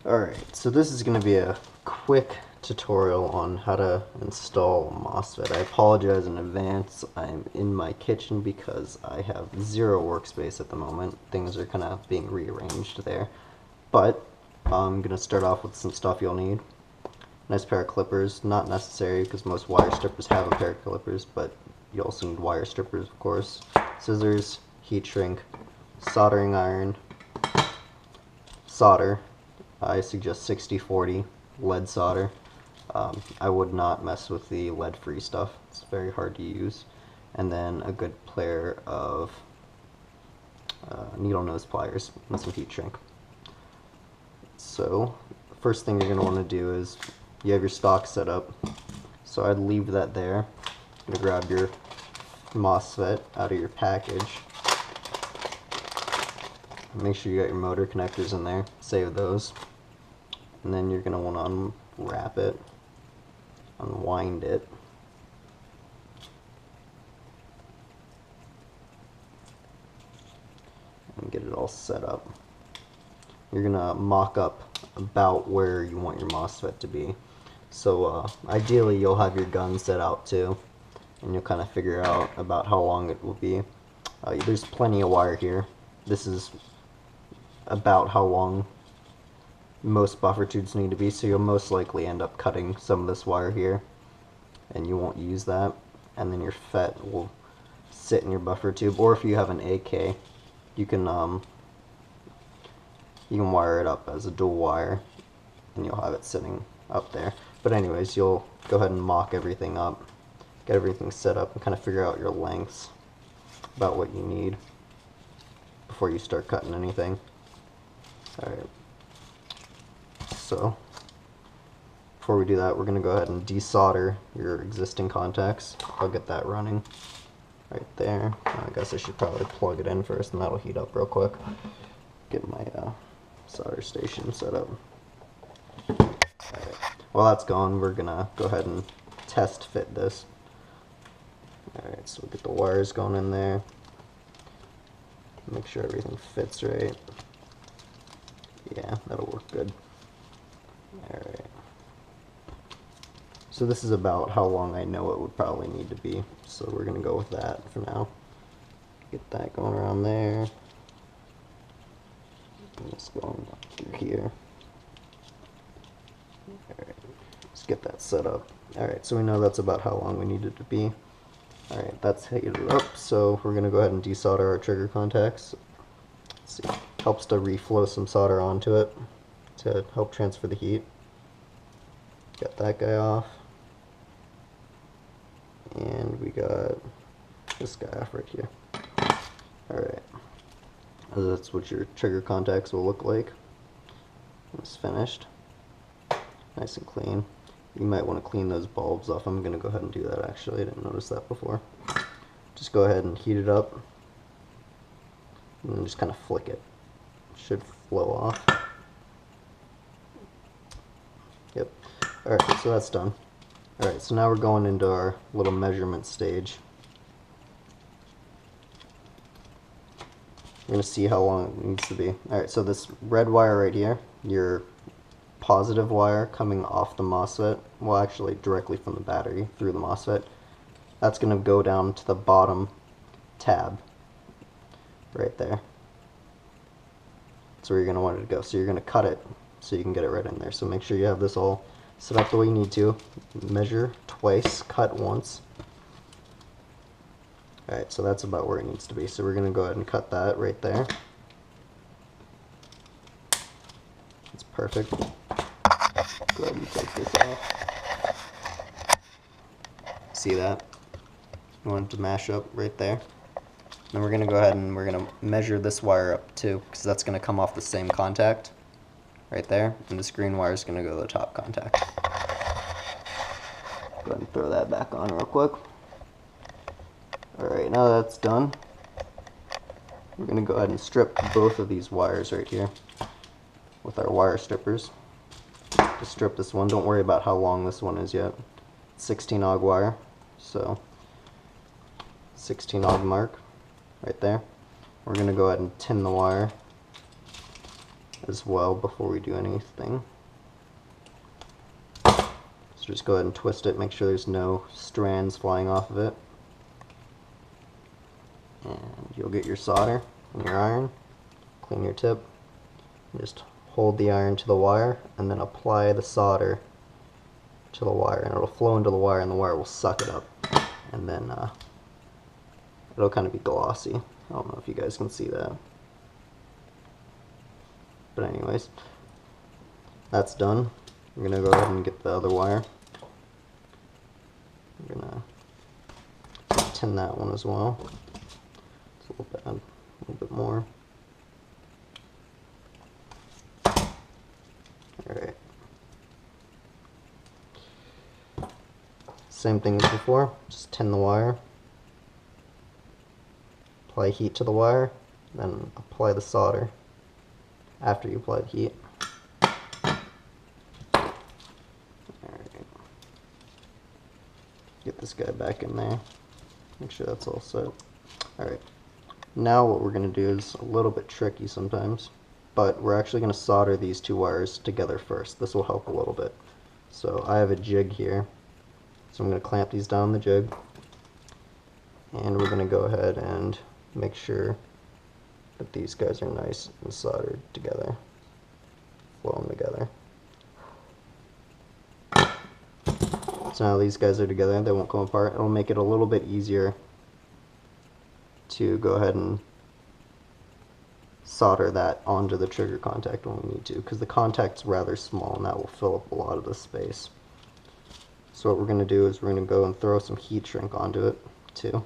Alright, so this is going to be a quick tutorial on how to install a Mosfet. I apologize in advance. I'm in my kitchen because I have zero workspace at the moment. Things are kind of being rearranged there. But I'm going to start off with some stuff you'll need. Nice pair of clippers, not necessary because most wire strippers have a pair of clippers, but you also need wire strippers, of course. Scissors, heat shrink, soldering iron, solder. I suggest 60-40 lead solder. I would not mess with the lead-free stuff. It's very hard to use. And then a good pair of needle nose pliers and some heat shrink. So, first thing you're going to want to do is you have your stock set up. So I'd leave that there. You're going to grab your Mosfet out of your package. Make sure you got your motor connectors in there. Save those. And then you're going to want to unwrap it, unwind it, and get it all set up. You're going to mock up about where you want your Mosfet to be. So ideally you'll have your gun set out too, and you'll kind of figure out about how long it will be. There's plenty of wire here. This is about how long most buffer tubes need to be, so you'll most likely end up cutting some of this wire here and you won't use that, and then your FET will sit in your buffer tube. Or if you have an AK, you can wire it up as a dual wire and you'll have it sitting up there. But anyways, you'll go ahead and mock everything up, get everything set up, and kind of figure out your lengths, about what you need before you start cutting anything. Alright, so before we do that, we're going to go ahead and desolder your existing contacts. I'll get that running right there. I guess I should probably plug it in first, and that'll heat up real quick. Get my solder station set up. Alright, while that's going, we're going to go ahead and test fit this. Alright, so we'll get the wires going in there. Make sure everything fits right. Yeah, that'll work good. Alright. So this is about how long I know it would probably need to be. So we're going to go with that for now. Get that going around there. And this going up through here. Alright. Let's get that set up. Alright, so we know that's about how long we need it to be. Alright, that's heated up. So we're going to go ahead and desolder our trigger contacts. Let's see. Helps to reflow some solder onto it to help transfer the heat. Got that guy off. And we got this guy off right here. Alright. That's what your trigger contacts will look like. It's finished. Nice and clean. You might want to clean those bulbs off. I'm going to go ahead and do that actually. I didn't notice that before. Just go ahead and heat it up. And then just kind of flick it. Should flow off. Yep. Alright, so that's done. Alright, so now we're going into our little measurement stage. We're going to see how long it needs to be. Alright, so this red wire right here, your positive wire coming off the Mosfet, well actually directly from the battery through the Mosfet, that's going to go down to the bottom tab. Right there. That's where you're going to want it to go. So you're going to cut it so you can get it right in there. So make sure you have this all set up the way you need to. Measure twice, cut once. Alright, so that's about where it needs to be. So we're going to go ahead and cut that right there. That's perfect. Go ahead and take this off. See that? You want it to mash up right there. Then we're going to go ahead and we're going to measure this wire up too, because that's going to come off the same contact right there, and this green wire is going to go to the top contact. Go ahead and throw that back on real quick. Alright, now that's done, we're going to go ahead and strip both of these wires right here with our wire strippers. Just strip this one. Don't worry about how long this one is yet. 16 AUG wire, so 16 AUG mark right there. We're going to go ahead and tin the wire as well before we do anything. So just go ahead and twist it, make sure there's no strands flying off of it. And you'll get your solder and your iron, clean your tip, and just hold the iron to the wire and then apply the solder to the wire, and it'll flow into the wire and the wire will suck it up, and then it'll kind of be glossy. I don't know if you guys can see that. But anyways, that's done. I'm going to go ahead and get the other wire. I'm going to tin that one as well. It's a little bad, a little bit more. Alright. Same thing as before, just tin the wire. Apply heat to the wire, then apply the solder after you apply the heat. Alright. Get this guy back in there. Make sure that's all set. Alright. Now what we're going to do is a little bit tricky sometimes, but we're actually going to solder these two wires together first. This will help a little bit. So I have a jig here. So I'm going to clamp these down the jig. And we're going to go ahead and make sure that these guys are nice and soldered together. Flow them together. So now these guys are together, they won't come apart. It'll make it a little bit easier to go ahead and solder that onto the trigger contact when we need to, because the contact's rather small and that will fill up a lot of the space. So what we're going to do is we're going to go and throw some heat shrink onto it too.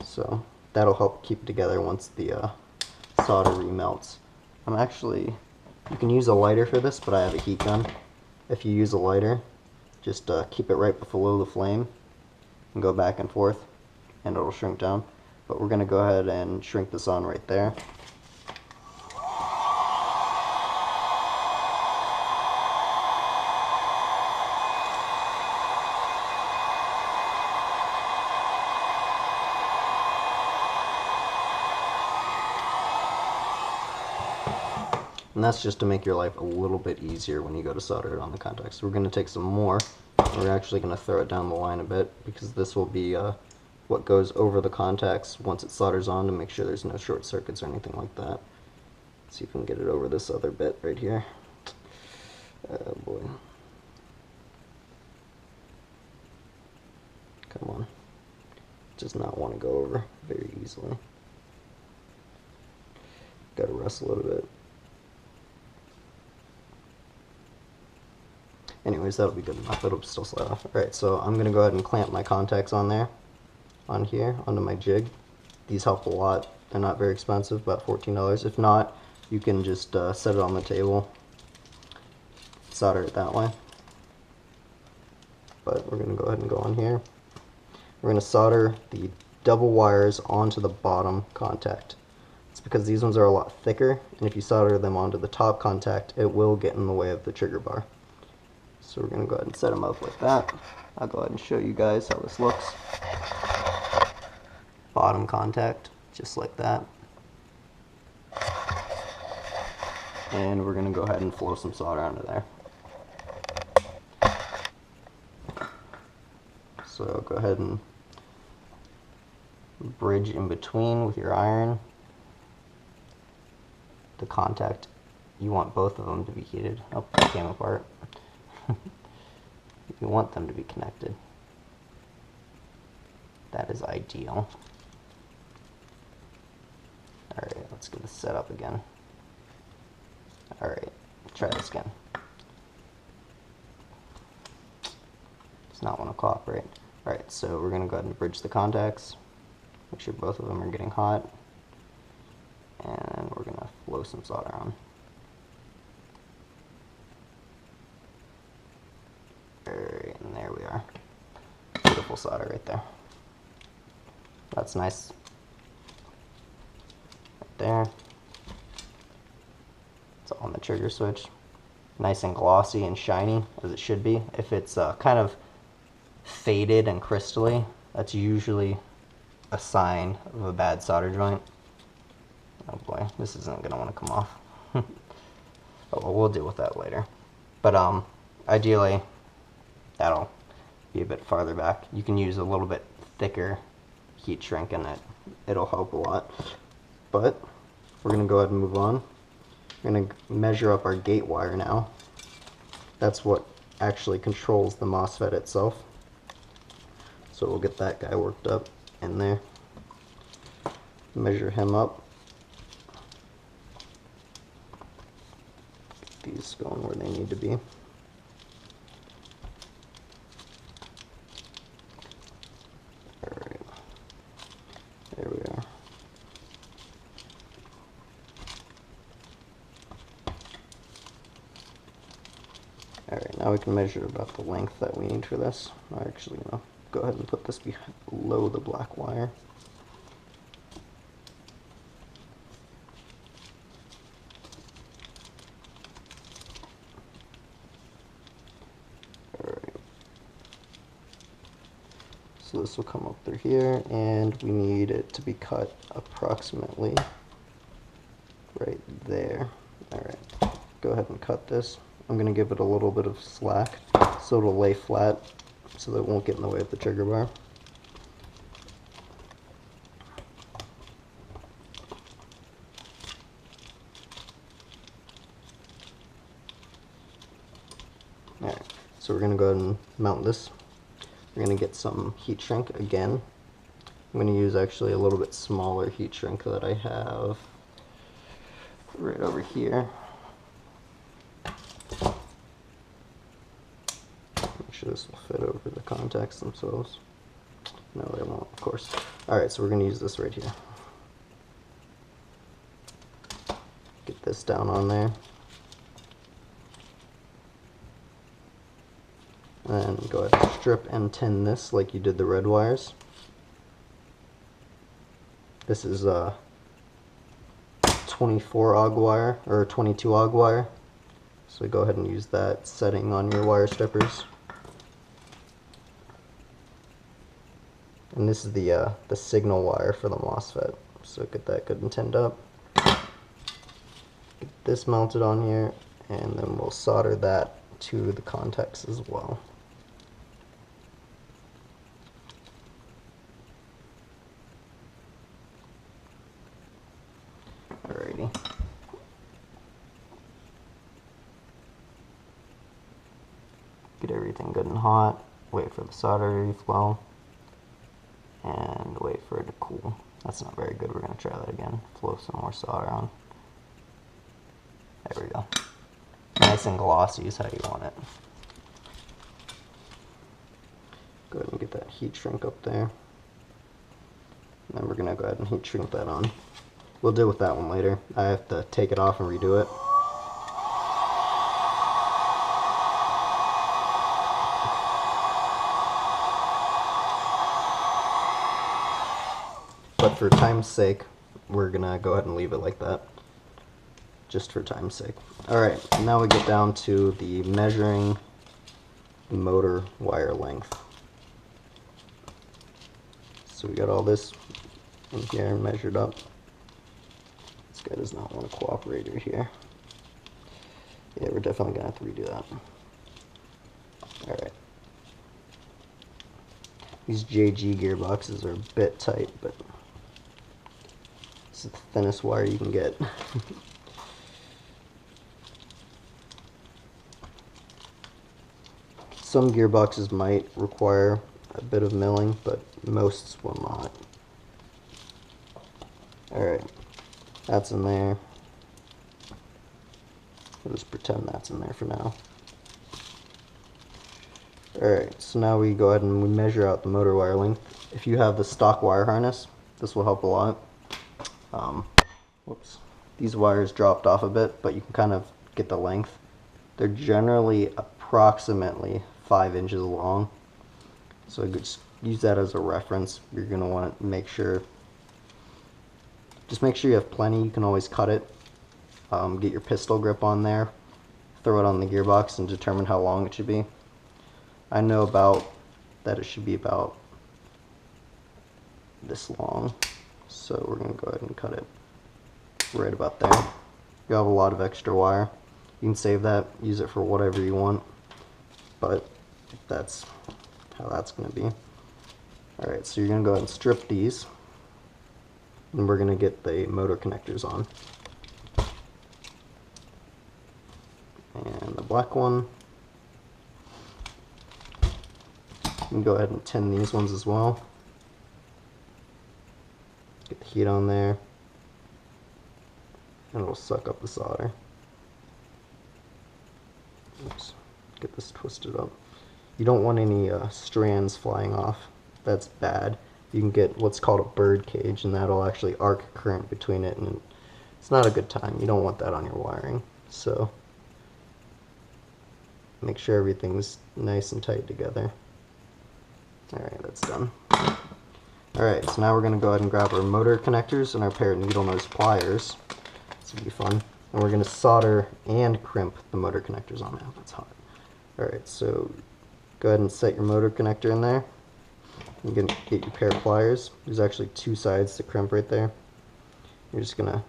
So that'll help keep it together once the solder remelts. You can use a lighter for this, but I have a heat gun. If you use a lighter, just keep it right below the flame and go back and forth and it'll shrink down. But we're going to go ahead and shrink this on right there. And that's just to make your life a little bit easier when you go to solder it on the contacts. So we're going to take some more. We're actually going to throw it down the line a bit, because this will be what goes over the contacts once it solders on, to make sure there's no short circuits or anything like that. Let's see if we can get it over this other bit right here. Oh boy. Come on. Does not want to go over very easily. Got to wrestle it a bit. Anyways, that'll be good enough. It'll still slide off. Alright, so I'm going to go ahead and clamp my contacts on there, on here, onto my jig. These help a lot. They're not very expensive, about $14. If not, you can just set it on the table, solder it that way. But we're going to go ahead and go on here. We're going to solder the double wires onto the bottom contact. It's because these ones are a lot thicker, and if you solder them onto the top contact, it will get in the way of the trigger bar. So we're going to go ahead and set them up like that. I'll go ahead and show you guys how this looks. Bottom contact, just like that. And we're going to go ahead and flow some solder onto there. So go ahead and bridge in between with your iron. The contact, you want both of them to be heated. Oh, it came apart. You want them to be connected. That is ideal. Alright, let's get this set up again. Alright, try this again. Does not want to cooperate. Alright, so we're going to go ahead and bridge the contacts. Make sure both of them are getting hot. And we're going to flow some solder on. Alright, and there we are. Beautiful solder right there. That's nice. Right there. It's on the trigger switch. Nice and glossy and shiny, as it should be. If it's kind of faded and crystally, that's usually a sign of a bad solder joint. Oh boy, this isn't going to want to come off. Oh, well, we'll deal with that later. But ideally, that'll be a bit farther back. You can use a little bit thicker heat shrink and it'll help a lot. But we're going to go ahead and move on. We're going to measure up our gate wire now. That's what actually controls the Mosfet itself. So we'll get that guy worked up in there. Measure him up. Get these going where they need to be. Alright. There we are. Alright, now we can measure about the length that we need for this. I'm actually going to go ahead and put this below the black wire. Alright. So this will come up through here, and we need it to be cut approximately right there. Alright, go ahead and cut this. I'm going to give it a little bit of slack so it'll lay flat so that it won't get in the way of the trigger bar. Alright, so we're going to go ahead and mount this. We're going to get some heat shrink again. I'm going to use actually a little bit smaller heat shrink that I have right over here. Make sure this will fit over the contacts themselves. No, they won't, of course. Alright, so we're going to use this right here. Get this down on there. And go ahead and strip and tin this like you did the red wires. This is a 24 AUG wire, or 22 AUG wire. So go ahead and use that setting on your wire strippers. And this is the signal wire for the Mosfet. So get that good and tinned up. Get this mounted on here, and then we'll solder that to the contacts as well. Alrighty. Get everything good and hot. Wait for the solder to reflow. And wait for it to cool. That's not very good. We're going to try that again. Flow some more solder on. There we go. Nice and glossy is how you want it. Go ahead and get that heat shrink up there. And then we're going to go ahead and heat shrink that on. We'll deal with that one later. I have to take it off and redo it. But for time's sake, we're gonna go ahead and leave it like that, just for time's sake. Alright, now we get down to the measuring the motor wire length. So we got all this in here measured up. This guy does not want to cooperate right here. Yeah, we're definitely gonna have to redo that. Alright. These JG gearboxes are a bit tight, but this is the thinnest wire you can get. Some gearboxes might require a bit of milling, but most will not. Alright, that's in there. We'll just pretend that's in there for now. Alright, so now we go ahead and we measure out the motor wire length. If you have the stock wire harness, this will help a lot. Whoops. These wires dropped off a bit, but you can kind of get the length. They're generally approximately 5 inches long. So just use that as a reference. You're going to want to make sure, just make sure you have plenty. You can always cut it. Get your pistol grip on there, throw it on the gearbox, and determine how long it should be. I know about that it should be about this long, so we're going to go ahead and cut it right about there. You have a lot of extra wire. You can save that, use it for whatever you want, but that's how that's going to be. Alright, so you're going to go ahead and strip these, and we're going to get the motor connectors on. And the black one, you can go ahead and tin these ones as well. Get the heat on there, and it'll suck up the solder. Oops, get this twisted up. You don't want any strands flying off. That's bad. You can get what's called a bird cage, and that'll actually arc current between it, and it's not a good time. You don't want that on your wiring. So make sure everything's nice and tight together. Alright, that's done. Alright, so now we're going to go ahead and grab our motor connectors and our pair of needle nose pliers. This will be fun. And we're going to solder and crimp the motor connectors on now. That's hot. Alright, so go ahead and set your motor connector in there. You're going to get your pair of pliers. There's actually two sides to crimp right there. You're just going to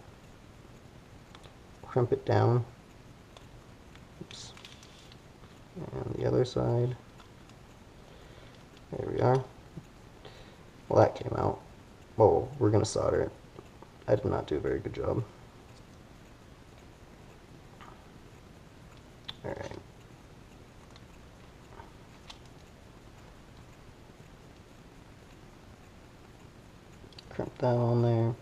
crimp it down. Oops. And the other side. There we are. Well, that came out. Oh, we're going to solder it. I did not do a very good job. Alright. Crimp that on there,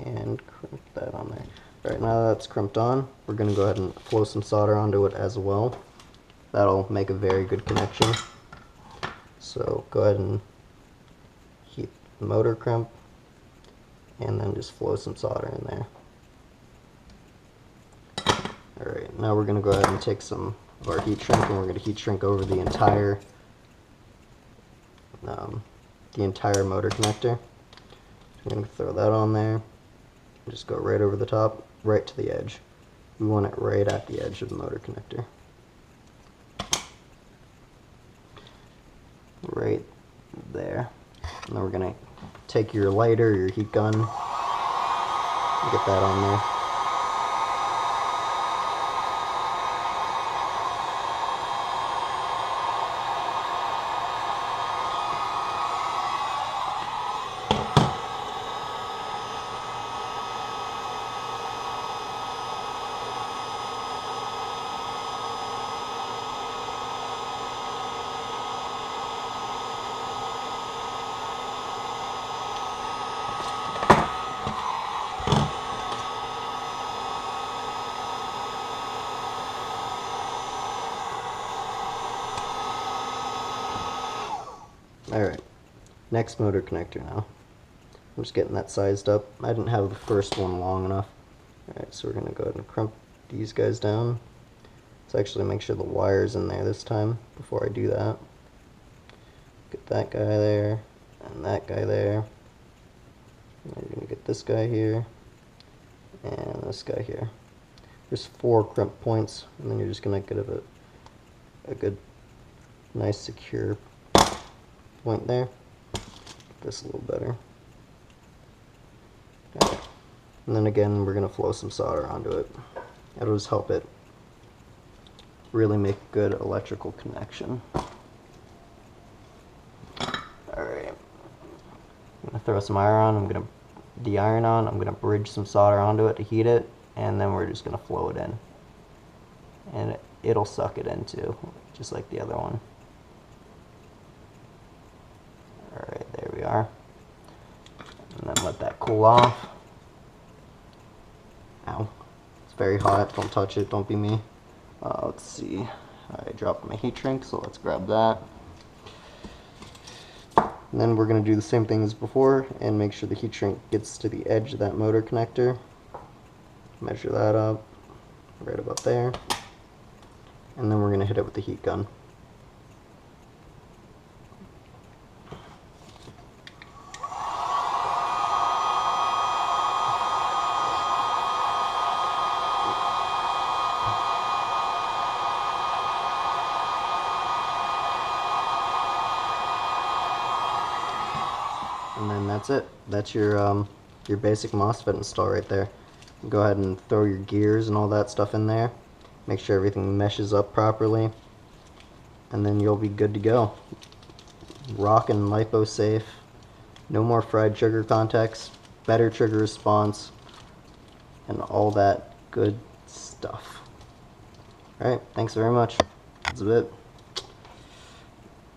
and crimp that on there. Alright, now that that's crimped on, we're going to go ahead and flow some solder onto it as well. That'll make a very good connection. So go ahead and heat the motor crimp, and then just flow some solder in there. Alright, now we're going to go ahead and take some of our heat shrink, and we're going to heat shrink over the entire motor connector. I'm going to throw that on there, and just go right over the top, right to the edge. We want it right at the edge of the motor connector. Right there. And then we're going to take your lighter, your heat gun, and get that on there. Alright, next motor connector now. I'm just getting that sized up. I didn't have the first one long enough. Alright, so we're going to go ahead and crimp these guys down. Let's actually make sure the wire's in there this time before I do that. Get that guy there, and that guy there. And you're going to get this guy here, and this guy here. There's 4 crimp points, and then you're just going to get a good, nice, secure point there. This a little better. Okay. And then again, we're going to flow some solder onto it. It'll just help it really make a good electrical connection. Alright. I'm going to throw some iron on. I'm going to de-iron on. I'm going to bridge some solder onto it to heat it. And then we're just going to flow it in. And it'll suck it in too, just like the other one. Alright, there we are. And then let that cool off. Ow. It's very hot. Don't touch it. Don't be me. Let's see. I dropped my heat shrink, so let's grab that. And then we're going to do the same thing as before and make sure the heat shrink gets to the edge of that motor connector. Measure that up right about there. And then we're going to hit it with the heat gun. And then that's it. That's your basic MOSFET install right there. Go ahead and throw your gears and all that stuff in there, Make sure everything meshes up properly, and then you'll be good to go. Rock and lipo safe. No more fried trigger contacts. Better trigger response, and all that good stuff. Alright, thanks very much. That's a bit.